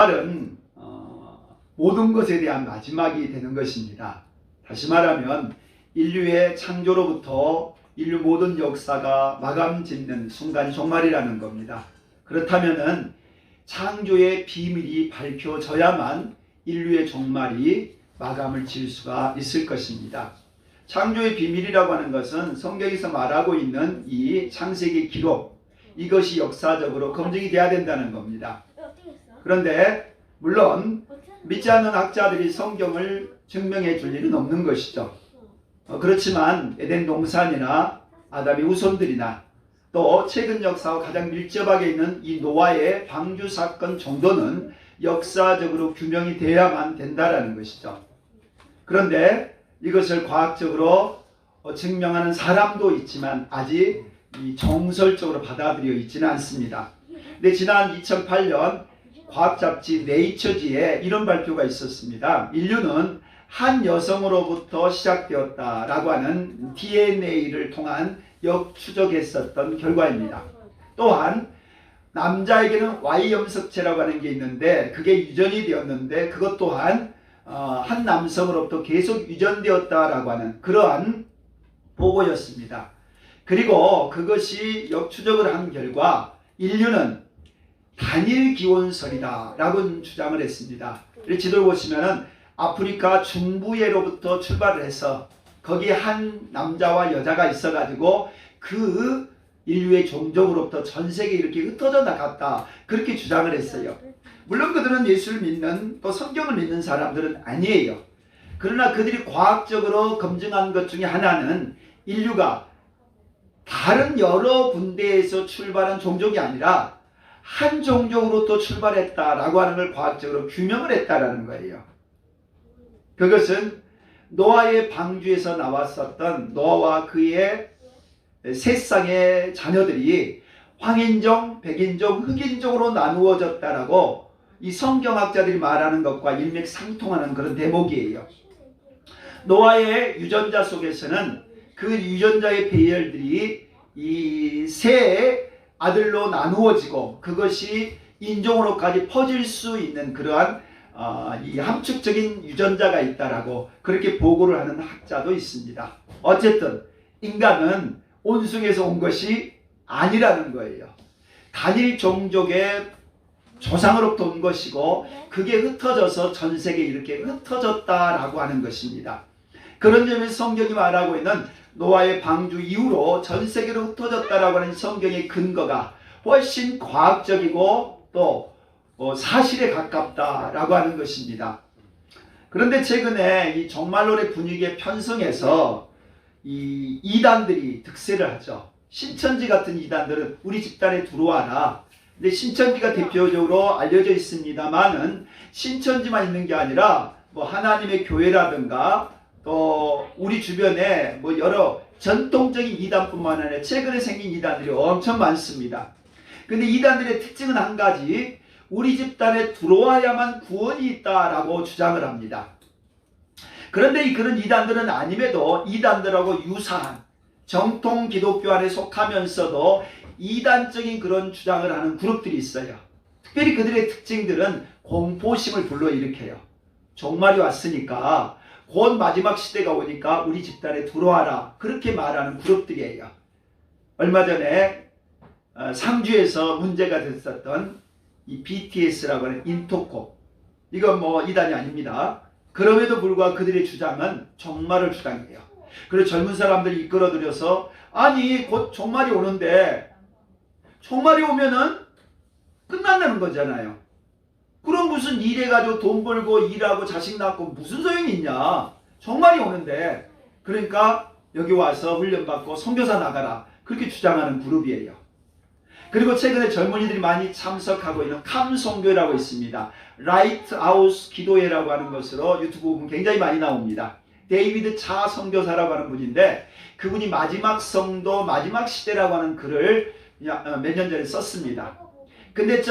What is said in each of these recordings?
말은 모든 것에 대한 마지막이 되는 것입니다. 다시 말하면 인류의 창조로부터 인류 모든 역사가 마감 짓는 순간이 종말이라는 겁니다. 그렇다면은 창조의 비밀이 밝혀져야만 인류의 종말이 마감을 지을 수가 있을 것입니다. 창조의 비밀이라고 하는 것은 성경에서 말하고 있는 이 창세기 기록, 이것이 역사적으로 검증이 돼야 된다는 겁니다. 그런데 물론 믿지 않는 학자들이 성경을 증명해 줄 일은 없는 것이죠. 그렇지만 에덴 동산이나 아담의 후손들이나 또 최근 역사와 가장 밀접하게 있는 이 노아의 방주 사건 정도는 역사적으로 규명이 돼야만 된다라는 것이죠. 그런데 이것을 과학적으로 증명하는 사람도 있지만 아직 정설적으로 받아들여 있지는 않습니다. 근데 지난 2008년 과학 잡지 네이처지에 이런 발표가 있었습니다. 인류는 한 여성으로부터 시작되었다라고 하는 DNA를 통한 역추적했었던 결과입니다. 또한 남자에게는 Y염석체라고 하는 게 있는데 그게 유전이 되었는데 그것 또한 한 남성으로부터 계속 유전되었다라고 하는 그러한 보고였습니다. 그리고 그것이 역추적을 한 결과 인류는 단일 기원설이다 라고 주장을 했습니다. 이 지도를 보시면 아프리카 중부예로부터 출발을 해서 거기 한 남자와 여자가 있어 가지고 그 인류의 종족으로부터 전 세계에 이렇게 흩어져 나갔다 그렇게 주장을 했어요. 물론 그들은 예수를 믿는 또 성경을 믿는 사람들은 아니에요. 그러나 그들이 과학적으로 검증한 것 중에 하나는 인류가 다른 여러 군데에서 출발한 종족이 아니라 한 종족으로부터 출발했다라고 하는 걸 과학적으로 규명을 했다라는 거예요. 그것은 노아의 방주에서 나왔었던 노아와 그의 세 쌍의 자녀들이 황인종, 백인종, 흑인종으로 나누어졌다라고 이 성경학자들이 말하는 것과 일맥상통하는 그런 대목이에요. 노아의 유전자 속에서는 그 유전자의 배열들이 이 세 아들로 나누어지고 그것이 인종으로까지 퍼질 수 있는 그러한 이 함축적인 유전자가 있다라고 그렇게 보고를 하는 학자도 있습니다. 어쨌든 인간은 온숭에서 온 것이 아니라는 거예요. 단일 종족의 조상으로부터 온 것이고 그게 흩어져서 전 세계에 이렇게 흩어졌다라고 하는 것입니다. 그런 점에서 성경이 말하고 있는 노아의 방주 이후로 전 세계로 흩어졌다라고 하는 성경의 근거가 훨씬 과학적이고 또 사실에 가깝다라고 하는 것입니다. 그런데 최근에 이 종말론의 분위기에 편성해서 이 이단들이 득세를 하죠. 신천지 같은 이단들은 우리 집단에 들어와라. 근데 신천지가 대표적으로 알려져 있습니다만은 신천지만 있는 게 아니라 뭐 하나님의 교회라든가 또 우리 주변에 뭐 여러 전통적인 이단뿐만 아니라 최근에 생긴 이단들이 엄청 많습니다. 근데 이단들의 특징은 한 가지, 우리 집단에 들어와야만 구원이 있다라고 주장을 합니다. 그런데 그런 이단들은 아님에도 이단들하고 유사한 정통 기독교 안에 속하면서도 이단적인 그런 주장을 하는 그룹들이 있어요. 특별히 그들의 특징들은 공포심을 불러일으켜요. 종말이 왔으니까 곧 마지막 시대가 오니까 우리 집단에 들어와라 그렇게 말하는 그룹들이에요. 얼마 전에 상주에서 문제가 됐었던 이 BTS라고 하는 인토코, 이건 뭐 이단이 아닙니다. 그럼에도 불구하고 그들의 주장은 종말을 주장해요. 그리고 젊은 사람들이 이끌어들여서 아니 곧 종말이 오는데 종말이 오면은 끝난다는 거잖아요. 그럼 무슨 일해가지고 돈 벌고 일하고 자식 낳고 무슨 소용이 있냐. 종말이 오는데. 그러니까 여기 와서 훈련받고 선교사 나가라 그렇게 주장하는 그룹이에요. 그리고 최근에 젊은이들이 많이 참석하고 있는 캄송교회라고 있습니다. 라이트하우스 기도회라고 하는 것으로 유튜브 보면 굉장히 많이 나옵니다. 데이비드 차 선교사라고 하는 분인데 그분이 마지막 성도 마지막 시대라고 하는 글을 몇 년 전에 썼습니다. 근데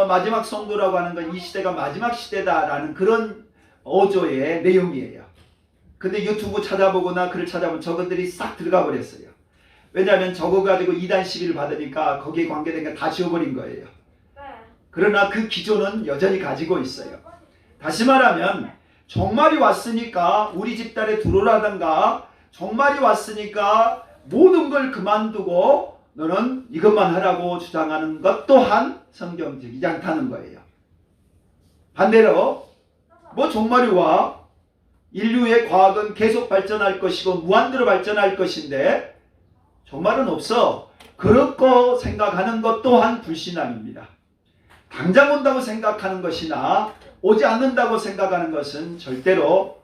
마지막 성도라고 하는 건 이 시대가 마지막 시대다라는 그런 어조의 내용이에요. 근데 유튜브 찾아보거나 글을 찾아보면 저것들이 싹 들어가 버렸어요. 왜냐하면 저거 가지고 이단 시비를 받으니까 거기에 관계된 게 다 지워버린 거예요. 그러나 그 기조는 여전히 가지고 있어요. 다시 말하면 종말이 왔으니까 우리 집단에 들어오라든가, 종말이 왔으니까 모든 걸 그만두고 너는 이것만 하라고 주장하는 것 또한 성경적이지 않다는 거예요. 반대로 뭐 종말이 와, 인류의 과학은 계속 발전할 것이고 무한대로 발전할 것인데 종말은 없어, 그렇고 생각하는 것 또한 불신앙입니다. 당장 온다고 생각하는 것이나 오지 않는다고 생각하는 것은 절대로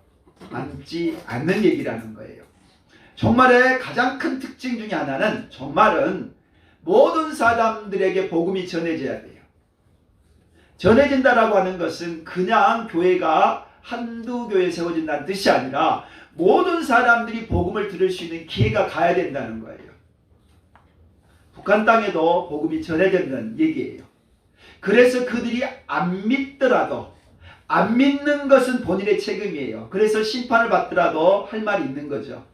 맞지 않는 얘기라는 거예요. 종말의 가장 큰 특징 중에 하나는, 종말은 모든 사람들에게 복음이 전해져야 돼요. 전해진다라고 하는 것은 그냥 교회가 한두 교회 세워진다는 뜻이 아니라 모든 사람들이 복음을 들을 수 있는 기회가 가야 된다는 거예요. 북한 땅에도 복음이 전해졌는 얘기예요. 그래서 그들이 안 믿더라도, 안 믿는 것은 본인의 책임이에요. 그래서 심판을 받더라도 할 말이 있는 거죠.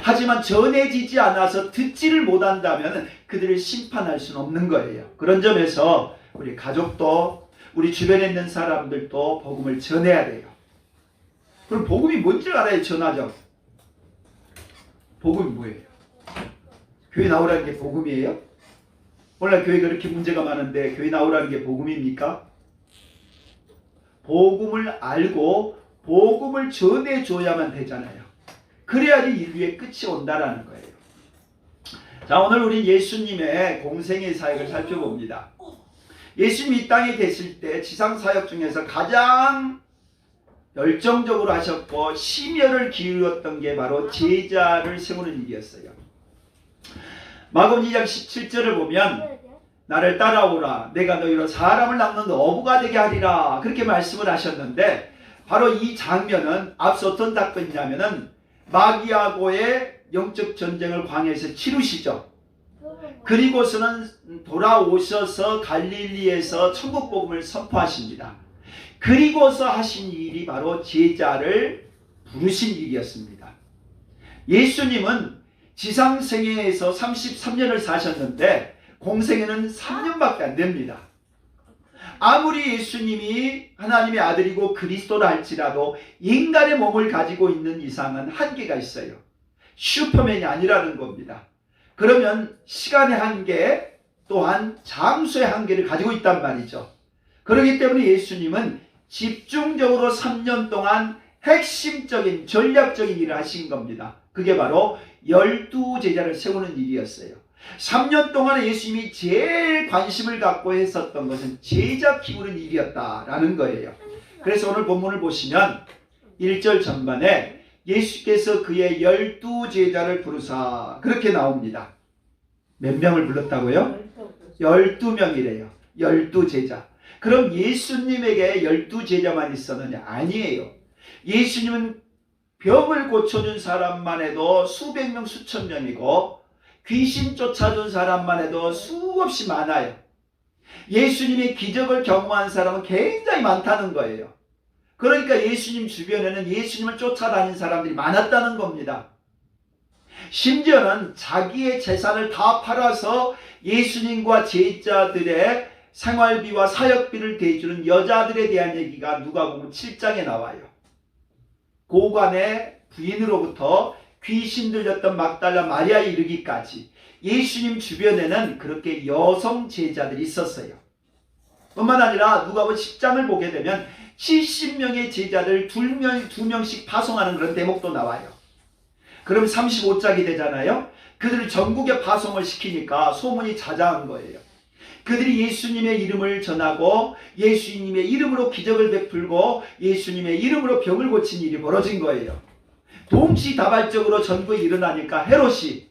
하지만 전해지지 않아서 듣지를 못한다면 그들을 심판할 수는 없는 거예요. 그런 점에서 우리 가족도, 우리 주변에 있는 사람들도 복음을 전해야 돼요. 그럼 복음이 뭔지 알아야 전하죠. 복음이 뭐예요? 교회 나오라는 게 복음이에요? 오늘날 교회가 그렇게 문제가 많은데 교회 나오라는 게 복음입니까? 복음을 알고 복음을 전해줘야만 되잖아요. 그래야지 인류의 끝이 온다라는 거예요. 자, 오늘 우리 예수님의 공생의 사역을 살펴봅니다. 예수님이 이 땅에 계실 때 지상 사역 중에서 가장 열정적으로 하셨고 심혈을 기울였던 게 바로 제자를 세우는 일이었어요. 마가복음 2장 17절을 보면 나를 따라오라, 내가 너희로 사람을 낳는 어부가 되게 하리라, 그렇게 말씀을 하셨는데, 바로 이 장면은 앞서 어떤 사건이냐면은 마귀하고의 영적 전쟁을 광야에서 치르시죠. 그리고서는 돌아오셔서 갈릴리에서 천국 복음을 선포하십니다. 그리고서 하신 일이 바로 제자를 부르신 일이었습니다. 예수님은 지상생애에서 33년을 사셨는데 공생애는 3년밖에 안 됩니다. 아무리 예수님이 하나님의 아들이고 그리스도라 할지라도 인간의 몸을 가지고 있는 이상은 한계가 있어요. 슈퍼맨이 아니라는 겁니다. 그러면 시간의 한계 또한 장소의 한계를 가지고 있단 말이죠. 그렇기 때문에 예수님은 집중적으로 3년 동안 핵심적인 전략적인 일을 하신 겁니다. 그게 바로 12제자를 세우는 일이었어요. 3년 동안에 예수님이 제일 관심을 갖고 했었던 것은 제자 키우는 일이었다라는 거예요. 그래서 오늘 본문을 보시면 1절 전반에 예수께서 그의 12제자를 부르사, 그렇게 나옵니다. 몇 명을 불렀다고요? 12명이래요. 12제자. 그럼 예수님에게 12제자만 있었느냐? 아니에요. 예수님은 병을 고쳐준 사람만 해도 수백 명, 수천 명이고 귀신 쫓아준 사람만 해도 수없이 많아요. 예수님의 기적을 경험한 사람은 굉장히 많다는 거예요. 그러니까 예수님 주변에는 예수님을 쫓아다닌 사람들이 많았다는 겁니다. 심지어는 자기의 재산을 다 팔아서 예수님과 제자들의 생활비와 사역비를 대주는 여자들에 대한 얘기가 누가복음 7장에 나와요. 고관의 부인으로부터 귀신 들렸던 막달라 마리아에 이르기까지 예수님 주변에는 그렇게 여성 제자들이 있었어요. 뿐만 아니라 누가복음 10장을 보게 되면 70명의 제자들 2명씩 파송하는 그런 대목도 나와요. 그럼 35짝이 되잖아요. 그들을 전국에 파송을 시키니까 소문이 자자한 거예요. 그들이 예수님의 이름을 전하고 예수님의 이름으로 기적을 베풀고 예수님의 이름으로 병을 고친 일이 벌어진 거예요. 동시다발적으로 전국에 일어나니까 헤롯이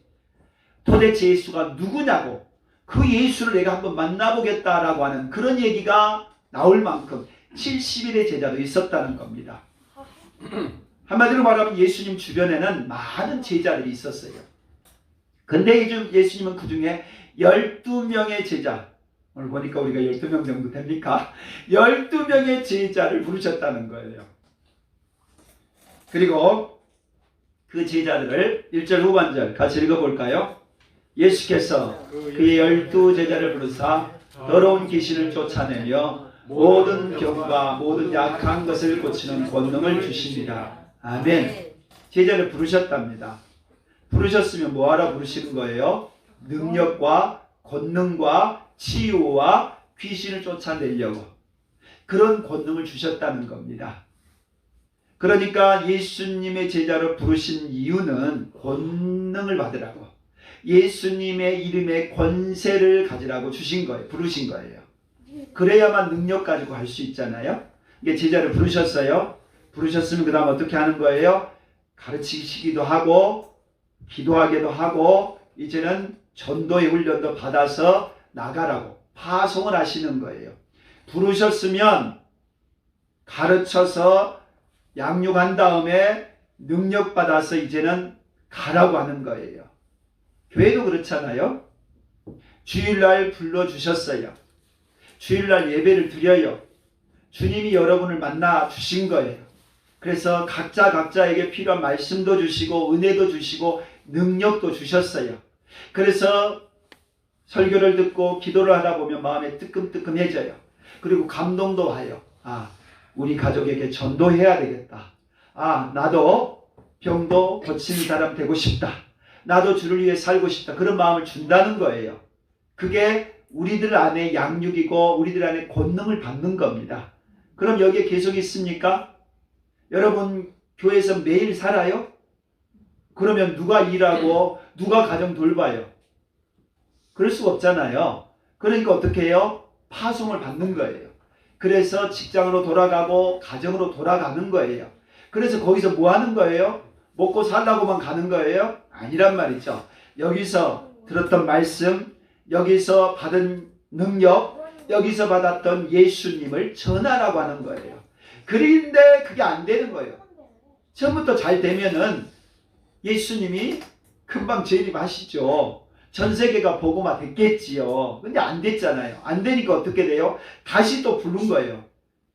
도대체 예수가 누구냐고, 그 예수를 내가 한번 만나보겠다라고 하는 그런 얘기가 나올 만큼 70일의 제자도 있었다는 겁니다. 한마디로 말하면 예수님 주변에는 많은 제자들이 있었어요. 근데 예수님은 그 중에 12명의 제자, 오늘 보니까 우리가 12명 정도 됩니까? 12명의 제자를 부르셨다는 거예요. 그리고 그 제자들을 1절 후반절 같이 읽어볼까요? 예수께서 그의 12제자를 부르사 더러운 귀신을 쫓아내며 모든 병과 모든 약한 것을 고치는 권능을 주십니다. 아멘. 제자를 부르셨답니다. 부르셨으면 뭐하러 부르시는 거예요? 능력과 권능과 치유와 귀신을 쫓아내려고 그런 권능을 주셨다는 겁니다. 그러니까 예수님의 제자로 부르신 이유는 권능을 받으라고, 예수님의 이름의 권세를 가지라고 주신 거예요. 부르신 거예요. 그래야만 능력 가지고 할 수 있잖아요. 이게 제자를 부르셨어요. 부르셨으면 그 다음 어떻게 하는 거예요? 가르치시기도 하고 기도하기도 하고 이제는 전도의 훈련도 받아서 나가라고 파송을 하시는 거예요. 부르셨으면 가르쳐서 양육한 다음에 능력 받아서 이제는 가라고 하는 거예요. 교회도 그렇잖아요. 주일날 불러주셨어요. 주일날 예배를 드려요. 주님이 여러분을 만나 주신 거예요. 그래서 각자에게 필요한 말씀도 주시고 은혜도 주시고 능력도 주셨어요. 그래서 설교를 듣고 기도를 하다 보면 마음에 뜨끔뜨끔해져요. 그리고 감동도 와요. 우리 가족에게 전도해야 되겠다. 나도 병도 고치는 사람 되고 싶다. 나도 주를 위해 살고 싶다. 그런 마음을 준다는 거예요. 그게 우리들 안에 양육이고 우리들 안에 권능을 받는 겁니다. 그럼 여기에 계속 있습니까? 여러분 교회에서 매일 살아요? 그러면 누가 일하고 누가 가정 돌봐요? 그럴 수가 없잖아요. 그러니까 어떻게 해요? 파송을 받는 거예요. 그래서 직장으로 돌아가고 가정으로 돌아가는 거예요. 그래서 거기서 뭐 하는 거예요? 먹고 살라고만 가는 거예요? 아니란 말이죠. 여기서 들었던 말씀, 여기서 받은 능력, 여기서 받았던 예수님을 전하라고 하는 거예요. 그런데 그게 안 되는 거예요. 처음부터 잘 되면은 예수님이 금방 재림하시죠. 전 세계가 복음화 됐겠지요. 근데 안 됐잖아요. 안 되니까 어떻게 돼요? 다시 또 부른 거예요.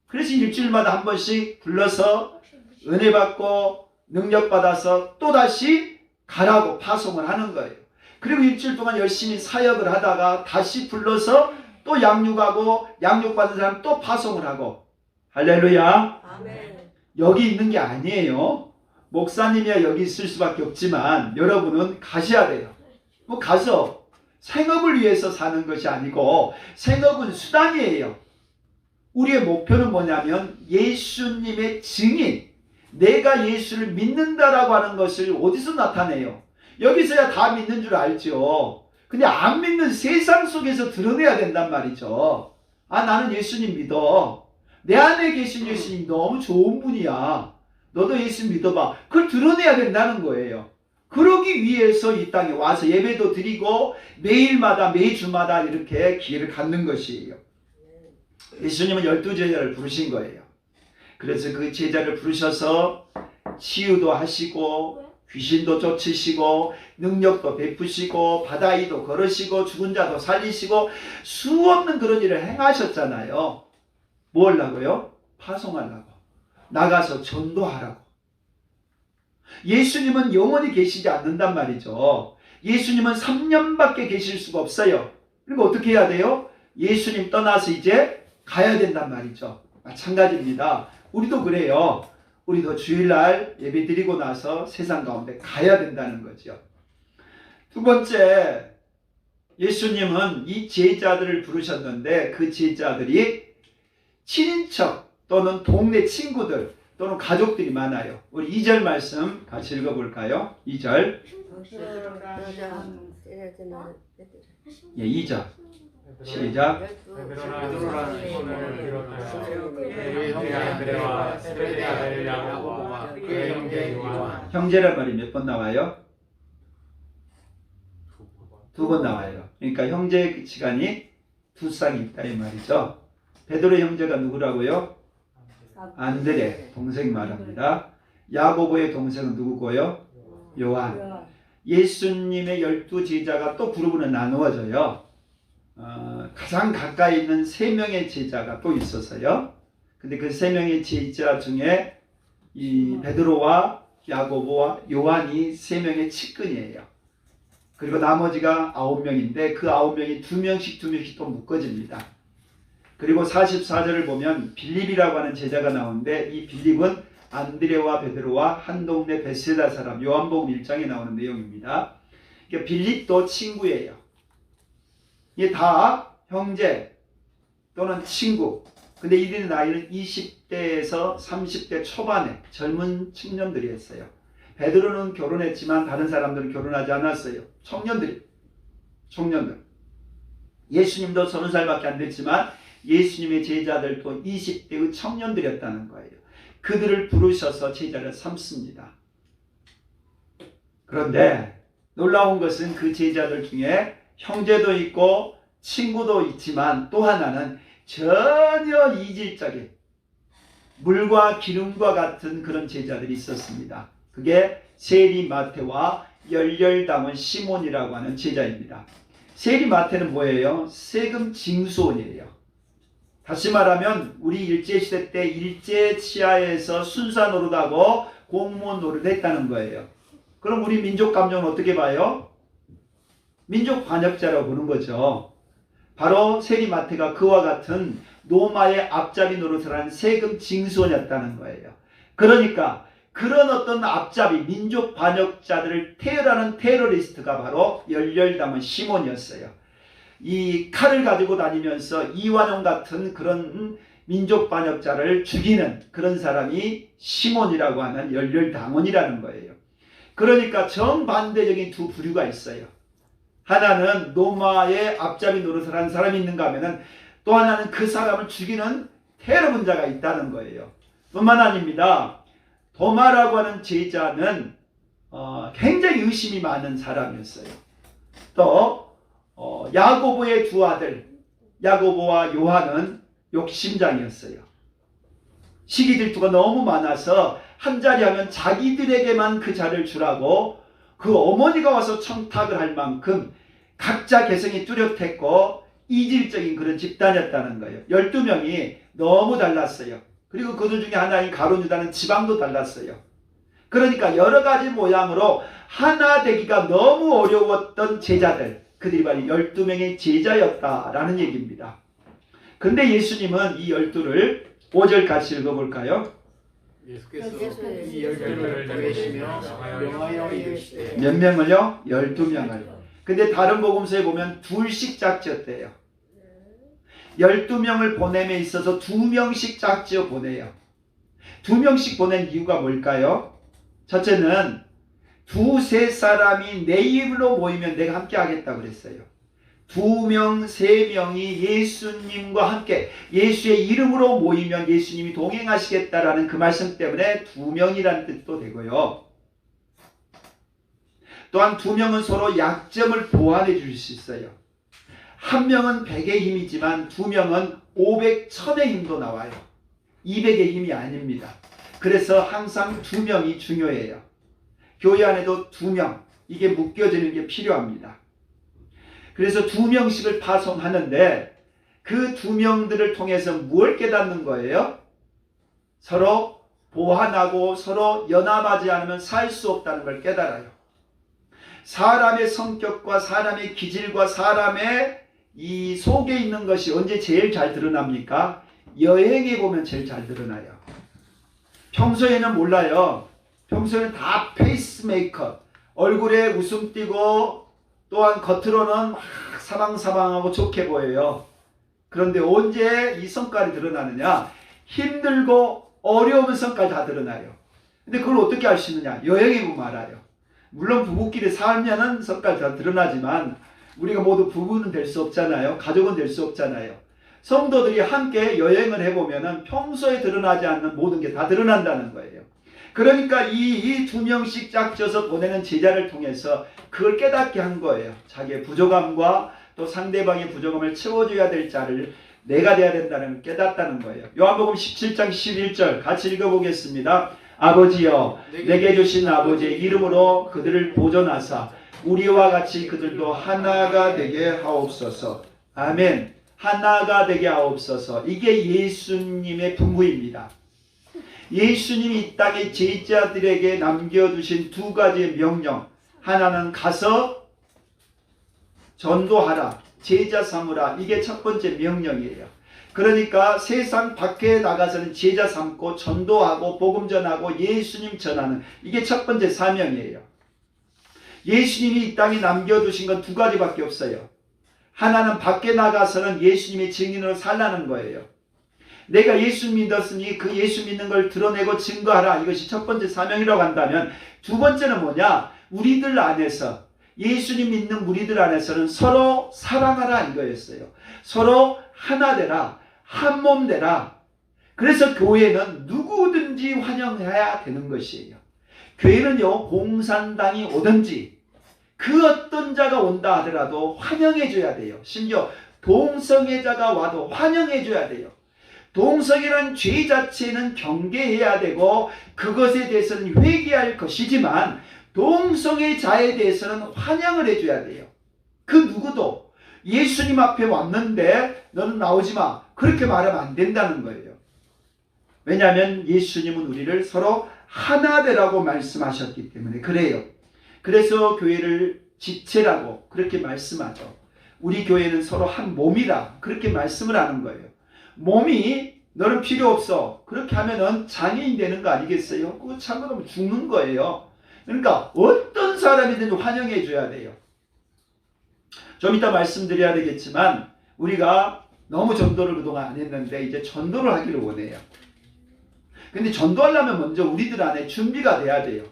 그래서 일주일마다 한 번씩 불러서 은혜 받고 능력 받아서 또 다시 가라고 파송을 하는 거예요. 그리고 일주일 동안 열심히 사역을 하다가 다시 불러서 또 양육하고 양육받은 사람 또 파송을 하고. 할렐루야. 아멘. 여기 있는 게 아니에요. 목사님이야 여기 있을 수밖에 없지만 여러분은 가셔야 돼요. 뭐 가서 생업을 위해서 사는 것이 아니고 생업은 수단이에요. 우리의 목표는 뭐냐면 예수님의 증인, 내가 예수를 믿는다라고 하는 것을 어디서 나타내요? 여기서야 다 믿는 줄 알죠. 근데 안 믿는 세상 속에서 드러내야 된단 말이죠. 나는 예수님 믿어. 내 안에 계신 예수님 너무 좋은 분이야. 너도 예수 믿어봐. 그걸 드러내야 된다는 거예요. 그러기 위해서 이 땅에 와서 예배도 드리고 매일마다 매주마다 이렇게 기회를 갖는 것이에요. 예수님은 12제자를 부르신 거예요. 그래서 그 제자를 부르셔서 치유도 하시고 귀신도 쫓으시고 능력도 베푸시고 바다위도 걸으시고 죽은 자도 살리시고 수없는 그런 일을 행하셨잖아요. 뭐 하려고요? 파송하려고. 나가서 전도하라고. 예수님은 영원히 계시지 않는단 말이죠. 예수님은 3년밖에 계실 수가 없어요. 그리고 어떻게 해야 돼요? 예수님 떠나서 이제 가야 된단 말이죠. 마찬가지입니다. 우리도 그래요. 우리도 주일날 예배 드리고 나서 세상 가운데 가야 된다는 거죠. 두 번째, 예수님은 이 제자들을 부르셨는데 그 제자들이 친인척 또는 동네 친구들 또는 가족들이 많아요. 우리 2절 말씀 같이 읽어볼까요? 2절. 예, 2절. 시작. 베드로라는 시몬을 비롯하여 그의 형제 안드레와 세베대 아들 야고보와 그의 형제 요한. 형제란 말이 몇 번 나와요? 두 번 나와요. 그러니까 형제 시간이 두 쌍이 있다 이 말이죠. 베드로 형제가 누구라고요? 안드레 동생 말합니다. 야고보의 동생은 누구고요? 요한. 예수님의 12제자가 또 그룹으로 나누어져요. 가장 가까이 있는 3명의 제자가 또 있었어요. 근데 그 3명의 제자 중에 이 베드로와 야고보와 요한이 3명의 측근이에요. 그리고 나머지가 9명인데 그 9명이 2명씩 또 묶어집니다. 그리고 44절을 보면 빌립이라고 하는 제자가 나오는데 이 빌립은 안드레와 베드로와 한 동네 베세다 사람, 요한복음 1장에 나오는 내용입니다. 그러니까 빌립도 친구예요. 이게 다 형제 또는 친구. 근데 이들의 나이는 20대에서 30대 초반에 젊은 청년들이었어요. 베드로는 결혼했지만 다른 사람들은 결혼하지 않았어요. 청년들. 예수님도 30살밖에 안 됐지만 예수님의 제자들도 20대의 청년들이었다는 거예요. 그들을 부르셔서 제자를 삼습니다. 그런데 놀라운 것은 그 제자들 중에 형제도 있고 친구도 있지만 또 하나는 전혀 이질적인 물과 기름과 같은 그런 제자들이 있었습니다. 그게 세리 마태와 열렬당원 시몬이라고 하는 제자입니다. 세리 마태는 뭐예요? 세금 징수원이에요. 다시 말하면 우리 일제시대 때 일제 치하에서 순사 노릇하고 공무원 노릇을 했다는 거예요. 그럼 우리 민족 감정은 어떻게 봐요? 민족 반역자라고 보는 거죠. 바로 세리 마태가 그와 같은 로마의 앞잡이 노릇을 하는 세금 징수원이었다는 거예요. 그러니까 그런 어떤 앞잡이 민족 반역자들을 테러하는 테러리스트가 바로 열렬당원 시몬이었어요. 이 칼을 가지고 다니면서 이완용 같은 그런 민족 반역자를 죽이는 그런 사람이 시몬이라고 하는 열렬당원이라는 거예요. 그러니까 정반대적인 두 부류가 있어요. 하나는 로마의 앞잡이 노릇을 하는 사람이 있는가 하면은 또 하나는 그 사람을 죽이는 테러 분자가 있다는 거예요. 뿐만 아닙니다. 도마라고 하는 제자는 굉장히 의심이 많은 사람이었어요. 또 야고보의 두 아들 야고보와 요한은 욕심장이었어요. 시기 질투가 너무 많아서 한 자리 하면 자기들에게만 그 자리를 주라고 그 어머니가 와서 청탁을 할 만큼 각자 개성이 뚜렷했고 이질적인 그런 집단이었다는 거예요. 12명이 너무 달랐어요. 그리고 그들 중에 하나인 가룟 유다는 지방도 달랐어요. 그러니까 여러 가지 모양으로 하나 되기가 너무 어려웠던 제자들, 그들이 바로 12명의 제자였다라는 얘기입니다. 근데 예수님은 이 12를 5절 같이 읽어볼까요? 예수께서 이 12를 보내시며 명하여 이르시되 몇 명을요? 12명을. 근데 다른 복음서에 보면 둘씩 짝지었대요. 12명을 보냄에 있어서 2명씩 짝지어 보내요. 2명씩 보낸 이유가 뭘까요? 첫째는 두세 사람이 내 입으로 모이면 내가 함께 하겠다고 그랬어요. 2명, 3명이 예수님과 함께 예수의 이름으로 모이면 예수님이 동행하시겠다라는 그 말씀 때문에 2명이라는 뜻도 되고요. 또한 2명은 서로 약점을 보완해 줄 수 있어요. 1명은 100의 힘이지만 2명은 500, 1000의 힘도 나와요. 200의 힘이 아닙니다. 그래서 항상 2명이 중요해요. 교회 안에도 2명, 이게 묶여지는 게 필요합니다. 그래서 2명씩을 파송하는데 그 2명들을 통해서 무엇을 깨닫는 거예요? 서로 보완하고 서로 연합하지 않으면 살 수 없다는 걸 깨달아요. 사람의 성격과 사람의 기질과 사람의 이 속에 있는 것이 언제 제일 잘 드러납니까? 여행에 보면 제일 잘 드러나요. 평소에는 몰라요. 평소에는 다 페이스메이커, 얼굴에 웃음 띄고 또한 겉으로는 막 사방사방하고 좋게 보여요. 그런데 언제 이 성깔이 드러나느냐? 힘들고 어려운 성깔 다 드러나요. 근데 그걸 어떻게 알 수 있느냐? 여행해 보면 알아요. 물론 부부끼리 살면은 성깔 다 드러나지만 우리가 모두 부부는 될 수 없잖아요. 가족은 될 수 없잖아요. 성도들이 함께 여행을 해보면은 평소에 드러나지 않는 모든 게 다 드러난다는 거예요. 그러니까 이 2명씩 짝져서 보내는 제자를 통해서 그걸 깨닫게 한 거예요. 자기의 부족함과 또 상대방의 부족함을 채워줘야 될 자를 내가 돼야 된다는 걸 깨닫다는 거예요. 요한복음 17장 11절 같이 읽어보겠습니다. 아버지여 내게 주신 아버지의 이름으로 그들을 보존하사 우리와 같이 그들도 하나가 되게 하옵소서. 아멘. 하나가 되게 하옵소서. 이게 예수님의 분부입니다. 예수님이 이 땅에 제자들에게 남겨두신 두 가지의 명령. 하나는 가서 전도하라, 제자 삼으라. 이게 첫 번째 명령이에요. 그러니까 세상 밖에 나가서는 제자 삼고 전도하고 복음 전하고 예수님 전하는, 이게 첫 번째 사명이에요. 예수님이 이 땅에 남겨두신 건 두 가지밖에 없어요. 하나는 밖에 나가서는 예수님의 증인으로 살라는 거예요. 내가 예수 믿었으니 그 예수 믿는 걸 드러내고 증거하라. 이것이 첫 번째 사명이라고 한다면, 두 번째는 뭐냐? 우리들 안에서, 예수님 믿는 우리들 안에서는 서로 사랑하라 이거였어요. 서로 하나 되라, 한 몸 되라. 그래서 교회는 누구든지 환영해야 되는 것이에요. 교회는요, 공산당이 오든지 그 어떤 자가 온다 하더라도 환영해 줘야 돼요. 심지어 동성애자가 와도 환영해 줘야 돼요. 동성애라는 죄 자체는 경계해야 되고 그것에 대해서는 회개할 것이지만 동성애자에 대해서는 환영을 해줘야 돼요. 그 누구도 예수님 앞에 왔는데 너는 나오지 마, 그렇게 말하면 안 된다는 거예요. 왜냐하면 예수님은 우리를 서로 하나 되라고 말씀하셨기 때문에 그래요. 그래서 교회를 지체라고 그렇게 말씀하죠. 우리 교회는 서로 한 몸이라 그렇게 말씀을 하는 거예요. 몸이 너는 필요 없어, 그렇게 하면은 장애인 되는 거 아니겠어요? 그거 참고하면 죽는 거예요. 그러니까 어떤 사람이든지 환영해 줘야 돼요. 좀 이따 말씀드려야 되겠지만 우리가 너무 전도를 그동안 안 했는데 이제 전도를 하기를 원해요. 근데 전도하려면 먼저 우리들 안에 준비가 돼야 돼요.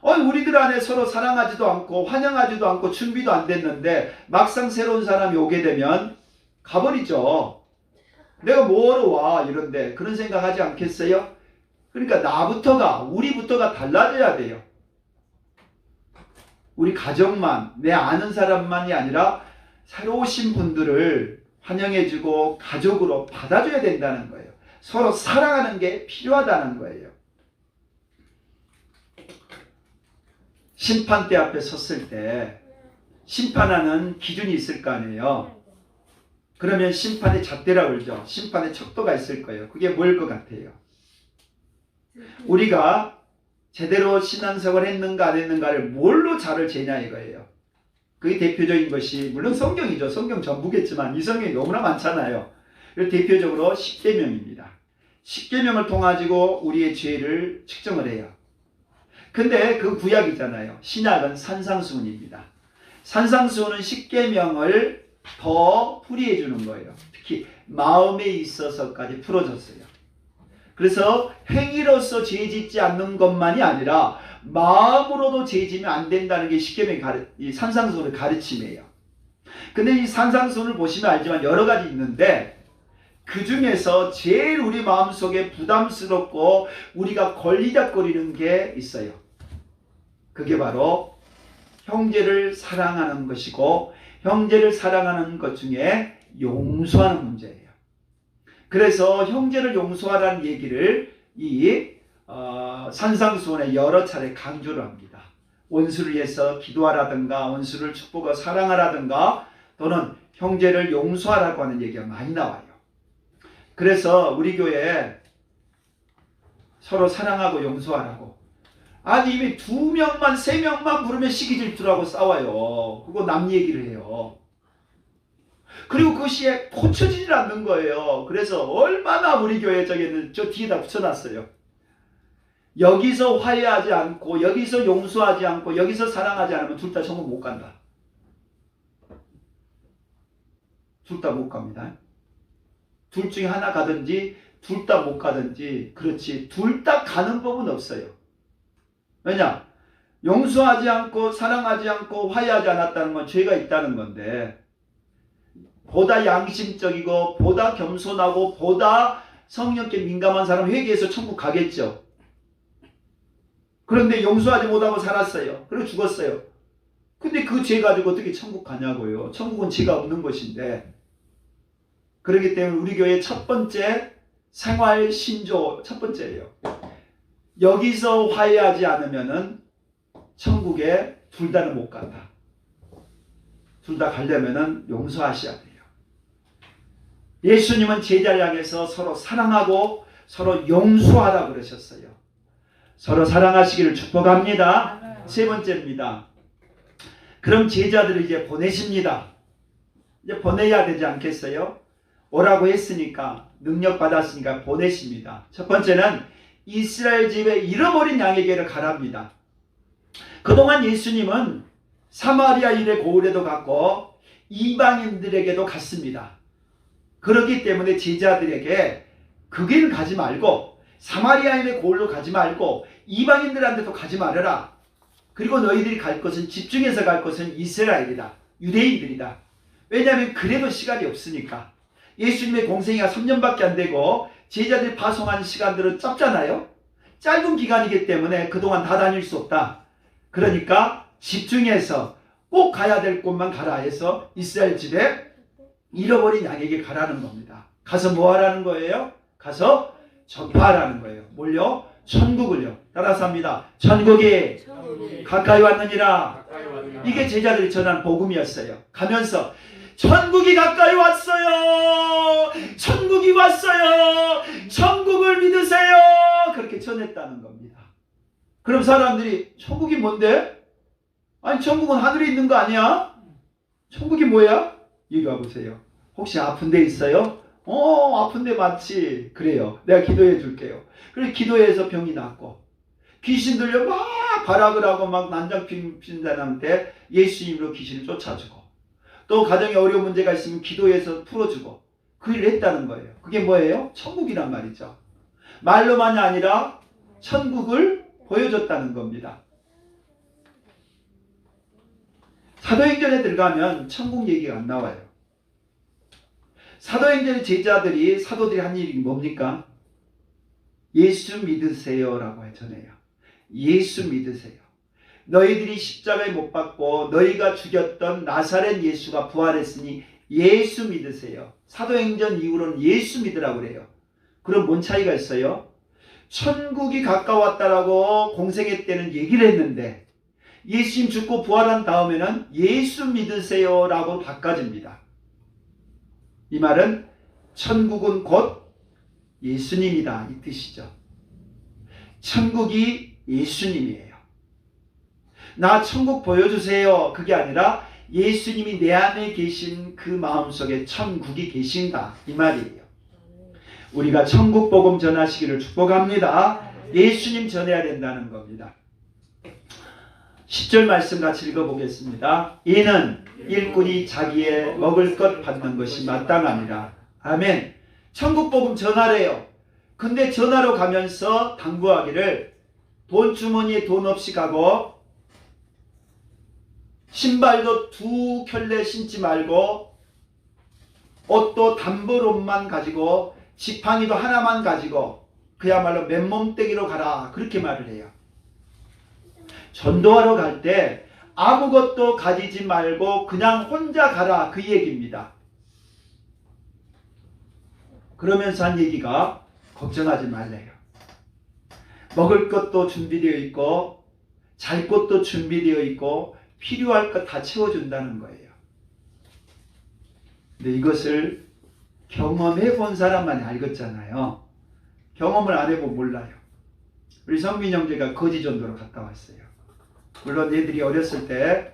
우리들 안에 서로 사랑하지도 않고 환영하지도 않고 준비도 안 됐는데 막상 새로운 사람이 오게 되면 가버리죠. 내가 뭐하러 와 이런데 그런 생각하지 않겠어요? 그러니까 나부터가, 우리부터가 달라져야 돼요. 우리 가정만, 내 아는 사람만이 아니라 새로 오신 분들을 환영해주고 가족으로 받아줘야 된다는 거예요. 서로 사랑하는 게 필요하다는 거예요. 심판대 앞에 섰을 때 심판하는 기준이 있을 거 아니에요. 그러면 심판의 잣대라고 그러죠. 심판의 척도가 있을 거예요. 그게 뭘 것 같아요? 우리가 제대로 신앙생활을 했는가 안 했는가를 뭘로 자를 재냐 이거예요. 그게 대표적인 것이 물론 성경이죠. 성경 전부겠지만 이 성경이 너무나 많잖아요. 대표적으로 십계명입니다. 십계명을 통하지고 우리의 죄를 측정을 해요. 근데 그 구약이잖아요. 신약은 산상수훈입니다. 산상수훈은 십계명을 더 풀이해 주는 거예요. 특히 마음에 있어서까지 풀어줬어요. 그래서 행위로서 죄 짓지 않는 것만이 아니라 마음으로도 죄 지면 안 된다는 게 십계명의 이 산상수훈의 가르침이에요. 근데 이 산상수훈을 보시면 알지만 여러 가지 있는데 그 중에서 제일 우리 마음속에 부담스럽고 우리가 걸리적거리는 게 있어요. 그게 바로 형제를 사랑하는 것이고 형제를 사랑하는 것 중에 용서하는 문제예요. 그래서 형제를 용서하라는 얘기를 이 산상수훈에 여러 차례 강조를 합니다. 원수를 위해서 기도하라든가 원수를 축복하고 사랑하라든가 또는 형제를 용서하라고 하는 얘기가 많이 나와요. 그래서 우리 교회에 서로 사랑하고 용서하라고. 아니 이미 2명만 3명만 부르면 시기 질투라고 싸워요. 그거 남 얘기를 해요. 그리고 그것이 고쳐지질 않는 거예요. 그래서 얼마나 우리 교회 저기는 저 뒤에다 붙여놨어요. 여기서 화해하지 않고 여기서 용서하지 않고 여기서 사랑하지 않으면 둘 다 천국 못 간다. 둘 다 못 갑니다. 둘 중에 하나 가든지 둘 다 못 가든지, 그렇지 둘 다 가는 법은 없어요. 왜냐? 용서하지 않고 사랑하지 않고 화해하지 않았다는 건 죄가 있다는 건데 보다 양심적이고 보다 겸손하고 보다 성령께 민감한 사람 회개해서 천국 가겠죠. 그런데 용서하지 못하고 살았어요. 그리고 죽었어요. 근데 그 죄 가지고 어떻게 천국 가냐고요. 천국은 죄가 없는 것인데. 그렇기 때문에 우리 교회의 첫 번째 생활 신조 첫 번째예요. 여기서 화해하지 않으면은 천국에 둘 다는 못 간다. 둘 다 가려면은 용서하셔야 돼요. 예수님은 제자를 향해서 서로 사랑하고 서로 용서하라 그러셨어요. 서로 사랑하시기를 축복합니다. 세 번째입니다. 그럼 제자들을 이제 보내십니다. 이제 보내야 되지 않겠어요? 오라고 했으니까, 능력 받았으니까 보내십니다. 첫 번째는 이스라엘 집에 잃어버린 양에게를 가랍니다. 그동안 예수님은 사마리아 일의 고을에도 갔고 이방인들에게도 갔습니다. 그렇기 때문에 제자들에게 그 길 가지 말고, 사마리아인의 고을로 가지 말고 이방인들한테도 가지 말아라. 그리고 너희들이 갈 것은, 집중해서 갈 것은 이스라엘이다, 유대인들이다. 왜냐하면 그래도 시간이 없으니까. 예수님의 공생애가 3년밖에 안 되고 제자들이 파송한 시간들은 짧잖아요. 짧은 기간이기 때문에 그동안 다 다닐 수 없다. 그러니까 집중해서 꼭 가야 될 곳만 가라 해서 이스라엘 집에 잃어버린 양에게 가라는 겁니다. 가서 뭐 하라는 거예요? 가서 전파하라는 거예요. 뭘요? 천국을요. 따라서 합니다. 천국이 가까이 왔느니라. 이게 제자들이 전한 복음이었어요. 가면서 천국이 가까이 왔어요. 천국이 왔어요. 천국을 믿으세요. 그렇게 전했다는 겁니다. 그럼 사람들이 천국이 뭔데? 아니 천국은 하늘에 있는 거 아니야? 천국이 뭐야? 여기 와보세요. 혹시 아픈 데 있어요? 아픈 데 많지. 그래요. 내가 기도해 줄게요. 그래서 기도해서 병이 낫고, 귀신 들려 막 발악을 하고 막 난장 피는 사람한테 예수님으로 귀신을 쫓아주고, 또 가정에 어려운 문제가 있으면 기도해서 풀어주고, 그 일을 했다는 거예요. 그게 뭐예요? 천국이란 말이죠. 말로만이 아니라 천국을 보여줬다는 겁니다. 사도행전에 들어가면 천국 얘기가 안 나와요. 사도행전의 사도들이 한 일이 뭡니까? 예수 믿으세요 라고 전해요. 예수 믿으세요. 너희들이 십자가에 못 박고 너희가 죽였던 나사렛 예수가 부활했으니 예수 믿으세요. 사도행전 이후로는 예수 믿으라고 그래요. 그럼 뭔 차이가 있어요? 천국이 가까웠다라고 공생애 때는 얘기를 했는데 예수님 죽고 부활한 다음에는 예수 믿으세요 라고 바꿔집니다. 이 말은 천국은 곧 예수님이다 이 뜻이죠. 천국이 예수님이에요. 나 천국 보여주세요 그게 아니라 예수님이 내 안에 계신 그 마음속에 천국이 계신다 이 말이에요. 우리가 천국 복음 전하시기를 축복합니다. 예수님 전해야 된다는 겁니다. 10절 말씀 같이 읽어보겠습니다. 이는 일꾼이 자기의 먹을 것 받는 것이 마땅하니라. 아멘. 천국 복음 전하래요. 근데 전하러 가면서 당부하기를 돈 주머니에 돈 없이 가고 신발도 2켤레 신지 말고 옷도 단벌옷만 가지고 지팡이도 하나만 가지고 그야말로 맨몸뚱이로 가라 그렇게 말을 해요. 전도하러 갈 때 아무것도 가지지 말고 그냥 혼자 가라 그 얘기입니다. 그러면서 한 얘기가 걱정하지 말래요. 먹을 것도 준비되어 있고 잘 곳도 준비되어 있고 필요할 것 다 채워준다는 거예요. 근데 이것을 경험해 본 사람만이 알겠잖아요. 경험을 안 해보면 몰라요. 우리 성민 형제가 거지 전도로 갔다 왔어요. 물론 얘들이 어렸을 때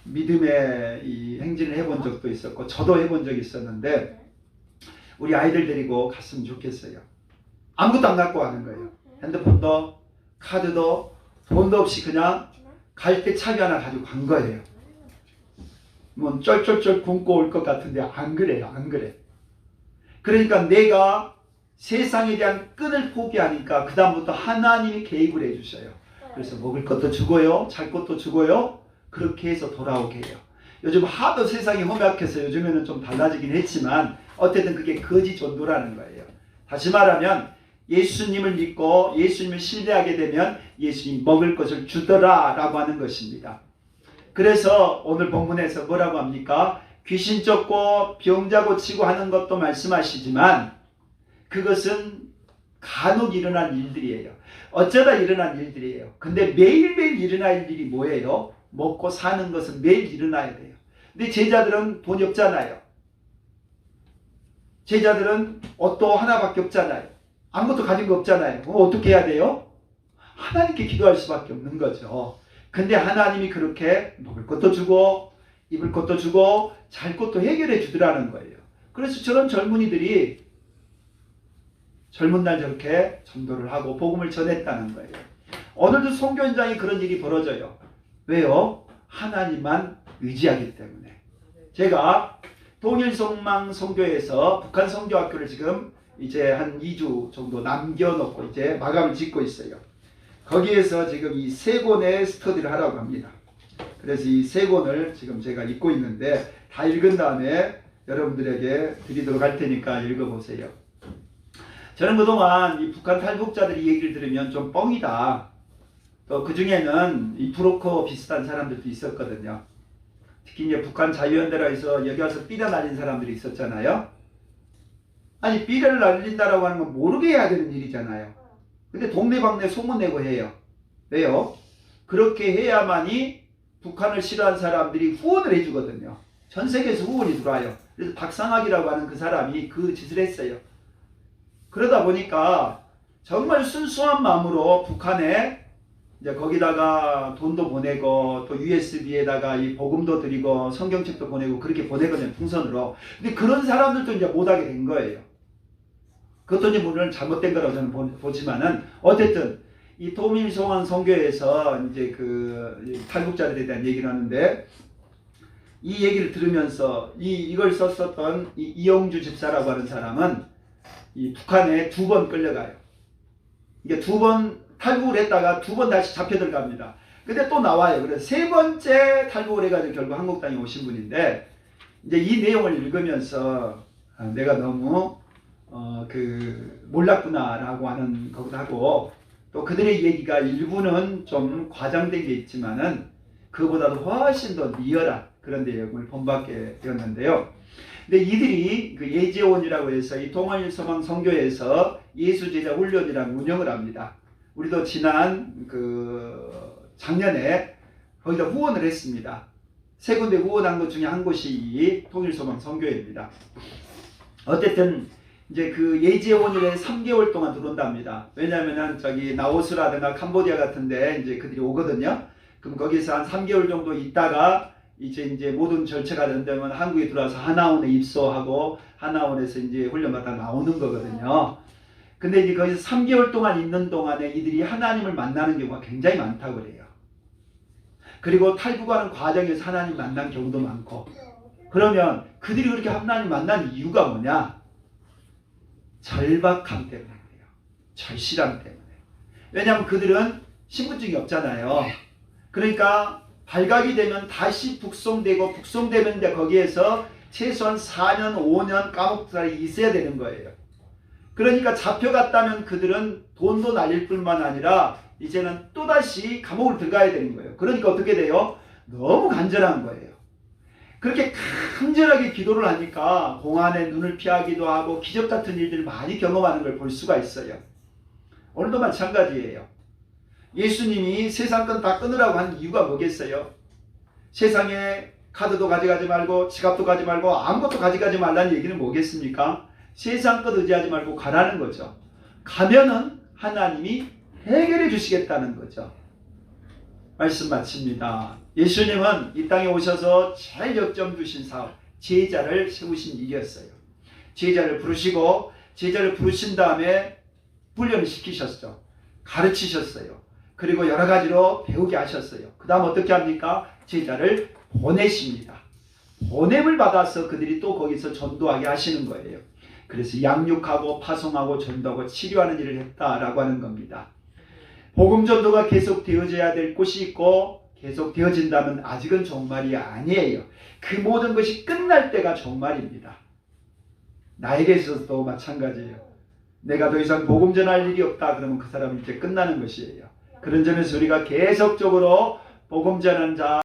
믿음의 이 행진을 해본 적도 있었고 저도 해본 적이 있었는데 우리 아이들 데리고 갔으면 좋겠어요. 아무것도 안 갖고 가는 거예요. 핸드폰도 카드도 돈도 없이 그냥 갈 때 차비 하나 가지고 간 거예요. 뭐 쩔쩔쩔 굶고 올 것 같은데 안 그래요. 안 그래. 그러니까 내가 세상에 대한 끈을 포기하니까 그 다음부터 하나님이 개입을 해주셔요. 그래서 먹을 것도 주고요. 잘 것도 주고요. 그렇게 해서 돌아오게 해요. 요즘 하도 세상이 험악해서 요즘에는 좀 달라지긴 했지만 어쨌든 그게 거지 전도라는 거예요. 다시 말하면 예수님을 믿고 예수님을 신뢰하게 되면 예수님 먹을 것을 주더라 라고 하는 것입니다. 그래서 오늘 본문에서 뭐라고 합니까? 귀신 쫓고 병자 고치고 하는 것도 말씀하시지만 그것은 간혹 일어난 일들이에요. 어쩌다 일어난 일들이에요. 근데 매일매일 일어날 일이 뭐예요? 먹고 사는 것은 매일 일어나야 돼요. 근데 제자들은 돈이 없잖아요. 제자들은 옷도 하나밖에 없잖아요. 아무것도 가진 거 없잖아요. 그럼 어떻게 해야 돼요? 하나님께 기도할 수밖에 없는 거죠. 근데 하나님이 그렇게 먹을 것도 주고 입을 것도 주고 잘 것도 해결해 주더라는 거예요. 그래서 저런 젊은이들이 젊은 날 저렇게 전도를 하고 복음을 전했다는 거예요. 오늘도 선교 현장에 그런 일이 벌어져요. 왜요? 하나님만 의지하기 때문에. 제가 동일소망 선교에서 북한 선교학교를 지금 이제 한 2주 정도 남겨놓고 이제 마감을 짓고 있어요. 거기에서 지금 이 3권의 스터디를 하라고 합니다. 그래서 이 3권을 지금 제가 읽고 있는데 다 읽은 다음에 여러분들에게 드리도록 할 테니까 읽어보세요. 저는 그동안 이 북한 탈북자들이 얘기를 들으면 좀 뻥이다. 또 그 중에는 이 브로커 비슷한 사람들도 있었거든요. 특히 이제 북한 자유연대라해서 여기 와서 삐려 날린 사람들이 있었잖아요. 아니 삐려를 날린다라고 하는 건 모르게 해야 되는 일이잖아요. 근데 동네방네 소문내고 해요. 왜요? 그렇게 해야만이 북한을 싫어하는 사람들이 후원을 해주거든요. 전 세계에서 후원이 들어와요. 그래서 박상학이라고 하는 그 사람이 그 짓을 했어요. 그러다 보니까 정말 순수한 마음으로 북한에 이제 거기다가 돈도 보내고 또 USB에다가 이 복음도 드리고 성경책도 보내고 그렇게 보내거든요. 풍선으로. 근데 그런 사람들도 이제 못하게 된 거예요. 그것도 이제 물론 잘못된 거라고 저는 보지만은 어쨌든 이 도민소망 선교에서 이제 그 탈북자들에 대한 얘기를 하는데 이 얘기를 들으면서 이걸 썼었던 이 이영주 집사라고 하는 사람은 이 북한에 2번 끌려가요. 이게 2번 탈북을 했다가 2번 다시 잡혀 들어갑니다. 근데 또 나와요. 그래서 3번째 탈북을 해가지고 결국 한국 땅에 오신 분인데 이제 이 내용을 읽으면서 내가 너무 몰랐구나라고 하는 것도 하고 또 그들의 얘기가 일부는 좀 과장된 게 있지만은 그보다도 훨씬 더 리얼한 그런 내용을 본받게 되었는데요. 근데 이들이 그 예재원이라고 해서 이 동아일소망 선교에서 예수제자 훈련이라는 운영을 합니다. 우리도 지난 작년에 거기다 후원을 했습니다. 3군데 후원한 것 중에 한 곳이 이 통일소망 선교회입니다. 어쨌든 이제 그 예재원일에 3개월 동안 들어온답니다. 왜냐하면 저기 나오스라든가 캄보디아 같은데 이제 그들이 오거든요. 그럼 거기서 한 3개월 정도 있다가 이제 모든 절차가 된다면 한국에 들어와서 하나원에 입소하고 하나원에서 이제 훈련받다 나오는 거거든요. 근데 이제 거기서 3개월 동안 있는 동안에 이들이 하나님을 만나는 경우가 굉장히 많다고 그래요. 그리고 탈북하는 과정에서 하나님 만난 경우도 많고. 그러면 그들이 그렇게 하나님 만난 이유가 뭐냐? 절박함 때문에 그래요. 절실함 때문에. 왜냐하면 그들은 신분증이 없잖아요. 그러니까 발각이 되면 다시 북송되고 북송되면 거기에서 최소한 4년, 5년 감옥살이 있어야 되는 거예요. 그러니까 잡혀갔다면 그들은 돈도 날릴 뿐만 아니라 이제는 또다시 감옥을 들어가야 되는 거예요. 그러니까 어떻게 돼요? 너무 간절한 거예요. 그렇게 간절하게 기도를 하니까 공안에 눈을 피하기도 하고 기적 같은 일들을 많이 경험하는 걸 볼 수가 있어요. 오늘도 마찬가지예요. 예수님이 세상 건 다 끊으라고 한 이유가 뭐겠어요? 세상에 카드도 가져가지 말고 지갑도 가지 말고 아무것도 가져가지 말라는 얘기는 뭐겠습니까? 세상 것 의지하지 말고 가라는 거죠. 가면은 하나님이 해결해 주시겠다는 거죠. 말씀 마칩니다. 예수님은 이 땅에 오셔서 제일 역점 두신 사업, 제자를 세우신 일이었어요. 제자를 부르신 다음에 훈련을 시키셨죠. 가르치셨어요. 그리고 여러 가지로 배우게 하셨어요. 그 다음 어떻게 합니까? 제자를 보내십니다. 보냄을 받아서 그들이 또 거기서 전도하게 하시는 거예요. 그래서 양육하고 파송하고 전도하고 치료하는 일을 했다라고 하는 겁니다. 복음 전도가 계속 되어져야 될 곳이 있고 계속 되어진다면 아직은 종말이 아니에요. 그 모든 것이 끝날 때가 종말입니다. 나에게 있어서도 마찬가지예요. 내가 더 이상 복음 전할 일이 없다 그러면 그 사람은 이제 끝나는 것이에요. 그런 점에서 우리가 계속적으로 복음 전하는 자